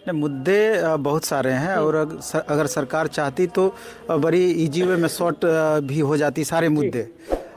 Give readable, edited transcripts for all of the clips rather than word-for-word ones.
मुद्दे बहुत सारे हैं और अगर सरकार चाहती तो बड़ी इजी वे में सॉर्ट भी हो जाती सारे मुद्दे।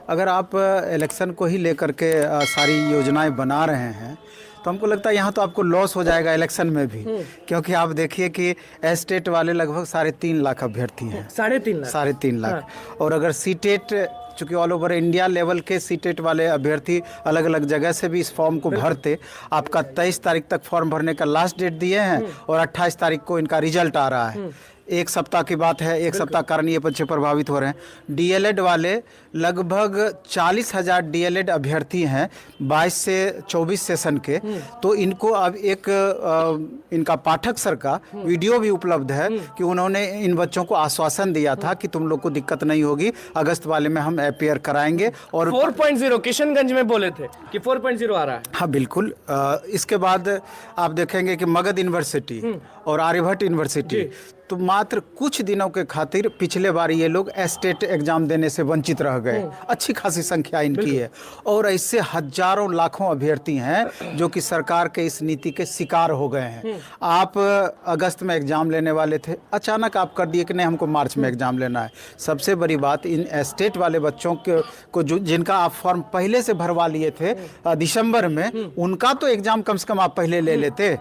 अगर आप इलेक्शन को ही लेकर के सारी योजनाएं बना रहे हैं तो हमको लगता है यहाँ तो आपको लॉस हो जाएगा इलेक्शन में भी, क्योंकि आप देखिए कि स्टेट वाले लगभग 3.5 लाख अभ्यर्थी हैं। 3.5 लाख। हाँ। और अगर सीटेट, चूँकि ऑल ओवर इंडिया लेवल के सीटेट वाले अभ्यर्थी अलग अलग जगह से भी इस फॉर्म को भरते, आपका 23 तारीख तक फॉर्म भरने का लास्ट डेट दिए हैं और 28 तारीख को इनका रिजल्ट आ रहा है। एक सप्ताह की बात है, एक सप्ताह कारण ये बच्चे प्रभावित हो रहे हैं। डीएलएड वाले लगभग 40,000 डीएलएड अभ्यर्थी हैं 22 से 24 सेशन के। तो इनको अब एक इनका पाठक सर का वीडियो भी उपलब्ध है कि उन्होंने इन बच्चों को आश्वासन दिया था कि तुम लोग को दिक्कत नहीं होगी, अगस्त वाले में हम अपेयर कराएंगे। और 4.0 किशनगंज में बोले थे कि 4.0 आ रहा है। हाँ बिल्कुल। इसके बाद आप देखेंगे कि मगध यूनिवर्सिटी और आर्यभट्ट यूनिवर्सिटी तो मात्र कुछ दिनों के खातिर पिछले बार ये लोग स्टेट एग्जाम देने से वंचित रह गए। अच्छी खासी संख्या इनकी है और ऐसे हजारों लाखों अभ्यर्थी हैं जो कि सरकार के इस नीति के शिकार हो गए हैं। आप अगस्त में एग्जाम लेने वाले थे, अचानक आप कर दिए कि नहीं हमको मार्च में एग्जाम लेना है। सबसे बड़ी बात, इन स्टेट वाले बच्चों को जो जिनका आप फॉर्म पहले से भरवा लिए थे दिसंबर में, उनका तो एग्जाम कम से कम आप पहले ले लेते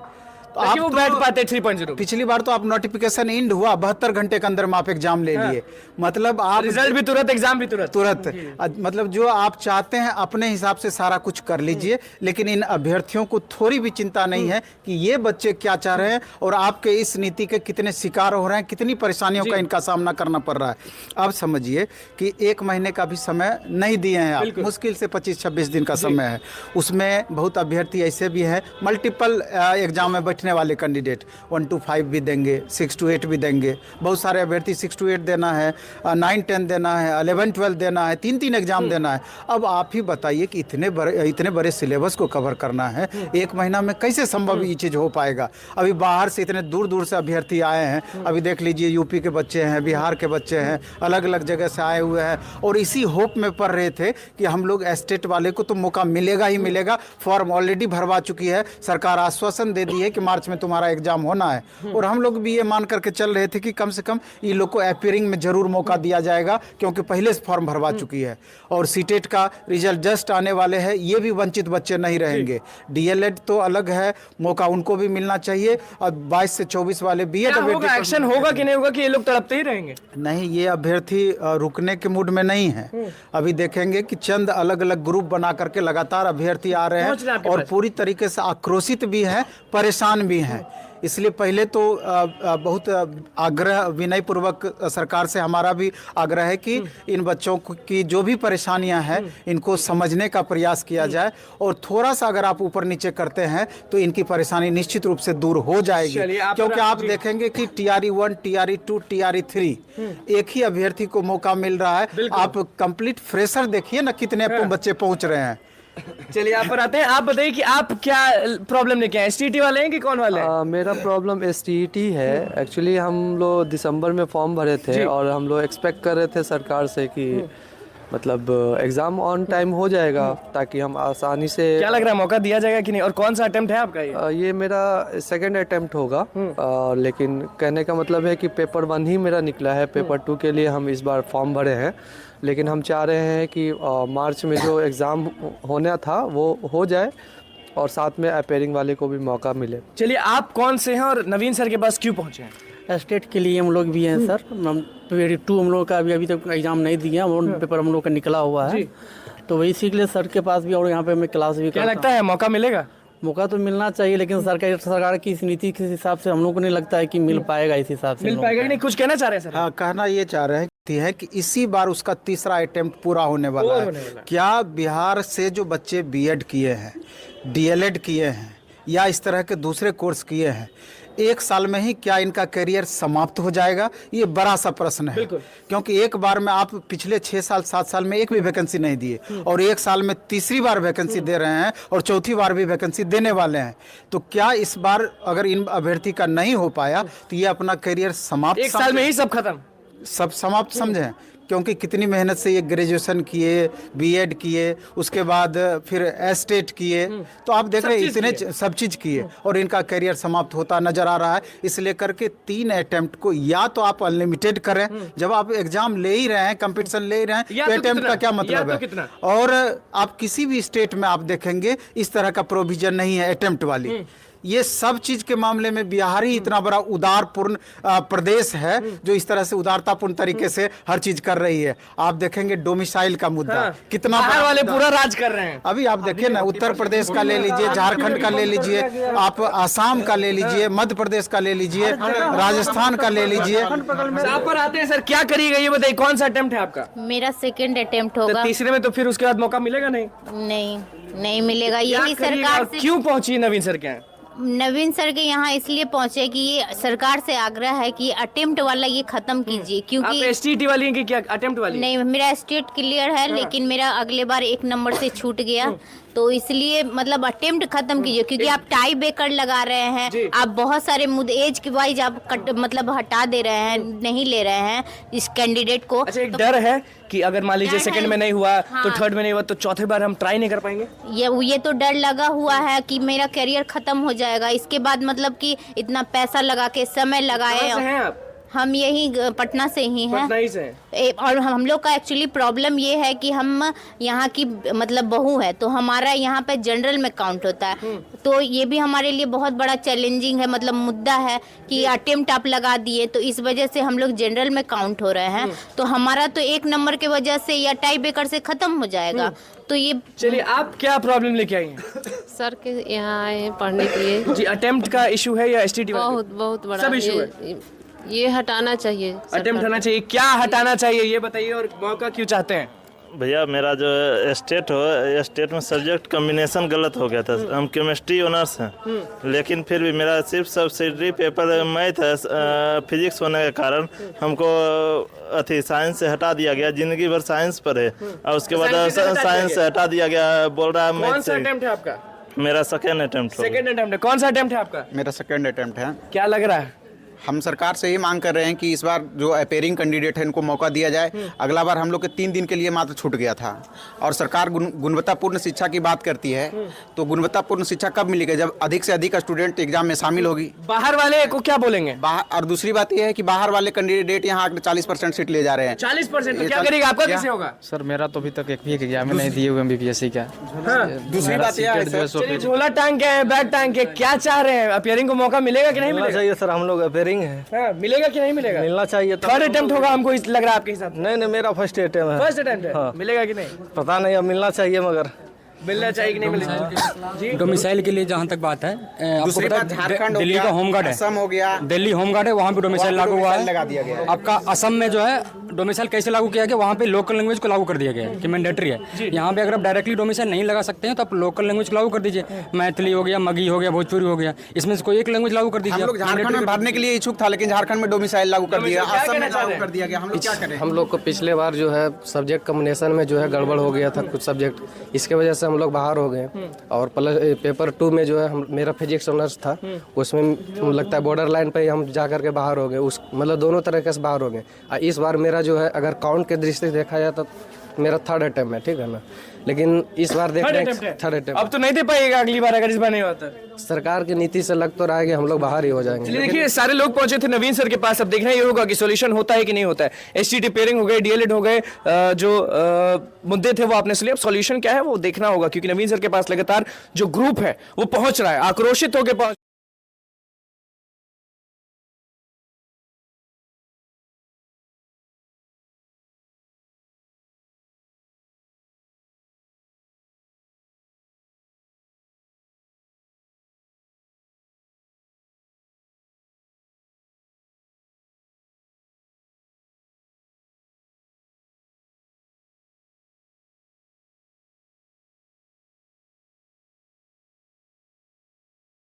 तो आप वो बैठ पाते 3.0। पिछली बार तो आप नोटिफिकेशन इंड हुआ 72 घंटे के अंदर में आप एग्जाम ले लिए। मतलब आप रिजल्ट भी तुरंत, एग्जाम भी तुरंत। मतलब जो आप चाहते हैं अपने हिसाब से सारा कुछ कर लीजिए, लेकिन इन अभ्यर्थियों को थोड़ी भी चिंता नहीं है कि ये बच्चे क्या चाह रहे हैं और आपके इस नीति के कितने शिकार हो रहे हैं, कितनी परेशानियों का इनका सामना करना पड़ रहा है। अब समझिए कि 1 महीने का भी समय नहीं दिए हैं आप, मुश्किल से 25-26 दिन का समय है। उसमें बहुत अभ्यर्थी ऐसे भी हैं मल्टीपल एग्जाम में वाले कैंडिडेट 1 to 5 भी देंगे, 6 to 8 भी देंगे। बहुत सारे अभ्यर्थी 6 to 8 देना है, 9-10 देना है, 11-12 देना है, 3 एग्जाम देना है। अब आप ही बताइए कि इतने बड़े सिलेबस को कवर करना है 1 महीना में, कैसे संभव ये चीज़ हो पाएगा। अभी बाहर से इतने दूर दूर से अभ्यर्थी आए हैं। अभी देख लीजिए यूपी के बच्चे हैं, बिहार के बच्चे हैं, अलग अलग जगह से आए हुए हैं और इसी होप में पढ़ रहे थे कि हम लोग स्टेट वाले को तो मौका मिलेगा ही मिलेगा। फॉर्म ऑलरेडी भरवा चुकी है सरकार, आश्वासन दे दी है कि मार्च में तुम्हारा एग्जाम होना है और हम लोग भी ये मान करके चल रहे थे कि कम से कम ये लोग को अपियरिंग में जरूर मौका दिया जाएगा, क्योंकि पहले से फॉर्म भरवा चुकी है और सीटेट का रिजल्ट जस्ट आने वाले हैं। ये भी वंचित बच्चे नहीं रहेंगे। डीएलएड तो अलग है, मौका उनको भी मिलना चाहिए। और 22 से 24 वाले बीएड एक्शन होगा कि नहीं होगा कि ये लोग तड़पते ही रहेंगे? नहीं, ये अभ्यर्थी रुकने के मूड में नहीं है। अभी देखेंगे कि चंद अलग अलग ग्रुप बना करके लगातार अभ्यर्थी आ रहे हैं और पूरी तरीके से आक्रोशित भी हैं, परेशान भी हैं। इसलिए पहले तो बहुत आग्रह, विनयपूर्वक सरकार से हमारा भी आग्रह है कि इन बच्चों की जो भी परेशानियां हैं इनको समझने का प्रयास किया जाए और थोड़ा सा अगर आप ऊपर नीचे करते हैं तो इनकी परेशानी निश्चित रूप से दूर हो जाएगी। क्योंकि आप देखेंगे कि TRE 1, TRE 2, TRE 3 एक ही अभ्यर्थी को मौका मिल रहा है। आप कंप्लीट फ्रेशर देखिए ना कितने बच्चे पहुंच रहे हैं। चलिए आप पर आते हैं। आप बताइए कि आप क्या प्रॉब्लम लेके आए, एसटीईटी वाले हैं कि कौन वाले हैं? मेरा प्रॉब्लम एसटीईटी है। एक्चुअली हम लोग दिसंबर में फॉर्म भरे थे और हम लोग एक्सपेक्ट कर रहे थे सरकार से कि मतलब एग्जाम ऑन टाइम हो जाएगा ताकि हम आसानी से। क्या लग रहा है मौका दिया जाएगा कि नहीं, और कौन सा अटेम्प्ट है आपका? ये मेरा सेकंड अटेम्प्ट होगा। लेकिन कहने का मतलब है कि पेपर 1 ही मेरा निकला है। पेपर 2 के लिए हम इस बार फॉर्म भरे हैं, लेकिन हम चाह रहे हैं कि मार्च में जो एग्ज़ाम होना था वो हो जाए और साथ में अपेयरिंग वाले को भी मौका मिले। चलिए, आप कौन से हैं और नवीन सर के पास क्यों पहुंचे हैं? स्टेट के लिए हम लोग भी हैं सर। पेपर 2 हम लोग का अभी तक एग्जाम नहीं दिया, पेपर हम लोग का निकला हुआ है, तो वही सीख ले सर के पास भी और यहाँ पे मैं क्लास भी। क्या लगता है मौका मिलेगा? मौका तो मिलना चाहिए, लेकिन सरकार की इस नीति के हिसाब से हम लोग को नहीं लगता है कि मिल पाएगा। इस हिसाब से मिल पाएगा कि नहीं, कुछ कहना चाह रहे हैं सर? हाँ, कहना ये चाह रहे हैं कि इसी बार उसका तीसरा अटेम्प्ट पूरा होने वाला है। क्या बिहार से जो बच्चे बीएड किए हैं, डीएलएड किए हैं या इस तरह के दूसरे कोर्स किए हैं, 1 साल में ही क्या इनका करियर समाप्त हो जाएगा? ये बड़ा सा प्रश्न है। क्योंकि एक बार में आप पिछले 6 साल 7 साल में एक भी वैकेंसी नहीं दिए और 1 साल में तीसरी बार वैकेंसी दे रहे हैं और चौथी बार भी वैकेंसी देने वाले हैं। तो क्या इस बार अगर इन अभ्यर्थी का नहीं हो पाया तो ये अपना करियर समाप्त, 1 साल में ही सब खत्म, सब समाप्त समझें? क्योंकि कितनी मेहनत से ये ग्रेजुएशन किए, बीएड किए, उसके बाद फिर एस्टेट किए, तो आप देख रहे हैं इतने सब चीज़ किए और इनका करियर समाप्त होता नजर आ रहा है। इसलिए करके 3 अटेम्प्ट को या तो आप अनलिमिटेड करें, जब आप एग्जाम ले ही रहे हैं, कंपटीशन ले ही रहे हैं, तो अटेम्प्ट का क्या मतलब है। और आप किसी भी स्टेट में आप देखेंगे इस तरह का प्रोविजन नहीं है अटेम्प्ट वाली। ये सब चीज के मामले में बिहार ही इतना बड़ा उदारपूर्ण प्रदेश है जो इस तरह से उदारतापूर्ण तरीके से हर चीज कर रही है। आप देखेंगे डोमिसाइल का मुद्दा कितना बाहर वाले पूरा राज कर रहे हैं। अभी आप देखिए ना, उत्तर प्रदेश का ले लीजिए, झारखंड का ले लीजिए, आप आसाम का ले लीजिए, मध्य प्रदेश का ले लीजिए, राजस्थान का ले लीजिए। आप पर आते हैं सर, क्या करिएगा ये बताइए, कौन सा अटेम्प्ट है आपका? मेरा सेकंड अटेम्प्ट तो होगा। तीसरे में तो फिर उसके बाद मौका मिलेगा नहीं? नहीं मिलेगा। यही क्या करिएगा सरकार और से, क्यों पहुंची नवीन सर क्या है? नवीन सर के यहाँ इसलिए पहुंचे कि ये सरकार से आग्रह है कि अटेम्प्ट वाला ये खत्म कीजिए, आप क्योंकि एसटीटी वाली हैं कि क्या अटेम्प्ट वाली? नहीं, मेरा स्टेट क्लियर है, लेकिन मेरा अगले बार 1 नंबर से छूट गया, तो इसलिए मतलब अटेम्प्ट खत्म कीजिए, क्योंकि आप टाई बेकर लगा रहे हैं, आप बहुत सारे मुद्दे एज के वाइज आप मतलब हटा दे रहे हैं, नहीं ले रहे हैं इस कैंडिडेट को। अच्छा, एक डर है कि अगर मान लीजिए डर सेकंड है। में नहीं हुआ तो हाँ। थर्ड में नहीं हुआ तो चौथे बार हम ट्राई नहीं कर पाएंगे? ये तो डर लगा हुआ है कि मेरा करियर खत्म हो जाएगा इसके बाद, मतलब कि इतना पैसा लगा के समय लगाए। कहाँ से हैं आप? हम यही पटना से ही हैं। पटना ही से हैं। और हम लोग का एक्चुअली प्रॉब्लम ये है कि हम यहाँ की मतलब बहू है, तो हमारा यहाँ पे जनरल में काउंट होता है, तो ये भी हमारे लिए बहुत बड़ा चैलेंजिंग है, मतलब मुद्दा है कि अटेम्प्ट आप लगा दिए, तो इस वजह से हम लोग जनरल में काउंट हो रहे हैं, तो हमारा तो 1 नंबर के वजह से या टाई बेकर से खत्म हो जाएगा। तो ये चलिए, आप क्या प्रॉब्लम लेके आई हैं? सर के यहाँ आए हैं पढ़ने के लिए। जी, अटेम्प्ट का इशू है या एसटीटी? बहुत बड़ा सब इशू है। ये हटाना चाहिए। अटेम्प्ट हटाना चाहिए। क्या हटाना चाहिए ये बताइए, और मौका क्यों चाहते हैं? भैया मेरा जो स्टेट में सब्जेक्ट कॉम्बिनेशन गलत हो गया था। हम केमिस्ट्री ऑनर्स हैं, लेकिन फिर भी मेरा सिर्फ सब्सिडरी पेपर मैथ है, फिजिक्स होने के कारण हमको साइंस से हटा दिया गया। जिंदगी भर साइंस पर है और उसके बाद साइंस से हटा दिया गया। बोल रहा है कौन मैथ सा से। अटेम्प्ट है आपका? मेरा सेकेंड अटेम्प्ट। सेकंड अटेम्प्ट है। कौन सा अटेम्प्ट है आपका? मेरा सेकंड अटेम्प्ट है। क्या लग रहा है? हम सरकार से ये मांग कर रहे हैं कि इस बार जो अपेयरिंग कैंडिडेट है इनको मौका दिया जाए। अगला बार हम लोग के 3 दिन के लिए मात्र छूट गया था, और सरकार गुणवत्तापूर्ण शिक्षा की बात करती है, तो गुणवत्तापूर्ण शिक्षा कब मिलेगी? जब अधिक से अधिक स्टूडेंट एग्जाम में शामिल होगी। बाहर वाले को क्या बोलेंगे? और दूसरी बात यह है कि बाहर वाले कैंडिडेट यहाँ 40% सीट ले जा रहे हैं। 40%? तो क्या करेगा? आपका कैसे होगा? सर मेरा तो अभी तक एक भी एग्जाम नहीं दिए हुए एमबीबीएससी का। दूसरी बात यह है सर, चलिए, झोला टांग के है, बैग टांग के, क्या चाह रहे हैं? अपियरिंग को मौका मिलेगा कि नहीं मिलेगा? चाहिए सर, हम लोग अपेयरिंग है, मिलेगा कि नहीं मिलेगा? मिलना चाहिए। थर्ड अटेम्प्ट होगा हमको लग रहा है आपके हिसाब से? नहीं, मेरा फर्स्ट अटेम्प्ट है। फर्स्ट अटेम्प्ट है। मिलेगा कि नहीं पता नहीं, अब मिलना चाहिए, मगर मिलना चाहिए कि नहीं मिलना चाहिए? जी, डोमिसाइल के लिए जहाँ तक बात है, आपको दूसरी पता बात है झारखंड हो दिल्ली गया, का होम गार्ड है, असम हो गया, दिल्ली होम गार्ड है, वहाँ पे डोमिसाइल लागू हुआ है। लगा दिया गया है। आपका असम में जो है डोमिसाइल कैसे लागू किया गया, वहाँ पे लोकल लैंग्वेज को लागू कर दिया गया है कि मैंडेटरी है। यहाँ पे अगर आप डायरेक्टली डोमिसाइल नहीं लगा सकते हैं तो आप लोकल लैंग्वेज को लागू कर दीजिए। मैथिली हो गया, मगी हो गया, भोजपुरी हो गया, इसमें से कोई एक लैंग्वेज लागू कर हम दीजिए। लोग झारखंड में भरने के लिए इच्छुक था, लेकिन झारखंड में डोमिसाइल लागू कर दिया, असम में लागू कर दिया गया। हम लोग क्या करें? हम लोग को पिछले बार जो है सब्जेक्ट कॉम्बिनेशन में जो है गड़बड़ हो गया था कुछ सब्जेक्ट, इसके वजह से हम लोग बाहर हो गए। और प्लस पेपर 2 में जो है मेरा फिजिक्स ऑनर्स था, उसमें लगता है बॉर्डर लाइन पे ही हम जा करके बाहर हो गए, उस मतलब दोनों तरीके से बाहर हो गए। इस बार मेरा जो है अगर काउंट के दृष्टि से देखा जाए तो मेरा थर्ड अटेम्प्ट है, ठीक है ना, लेकिन इस बार देख रहे हैं थर्ड अटेम्प्ट। अब तो नहीं दे पाइएगा अगली बार, अगर इस बार नहीं होता। सरकार की नीति से लग तो रहा है कि हम लोग बाहर ही हो जाएंगे। चलिए, देखिए, सारे लोग पहुंचे थे नवीन सर के पास। अब देखना ये होगा कि सॉल्यूशन होता है कि नहीं होता है। एसटीटी पेयरिंग हो गए, डीएलएड हो गए, जो मुद्दे थे वो आपने सुने। अब सॉल्यूशन क्या है वो देखना होगा, क्योंकि नवीन सर के पास लगातार जो ग्रुप है वो पहुंच रहा है, आक्रोशित होकर पहुंच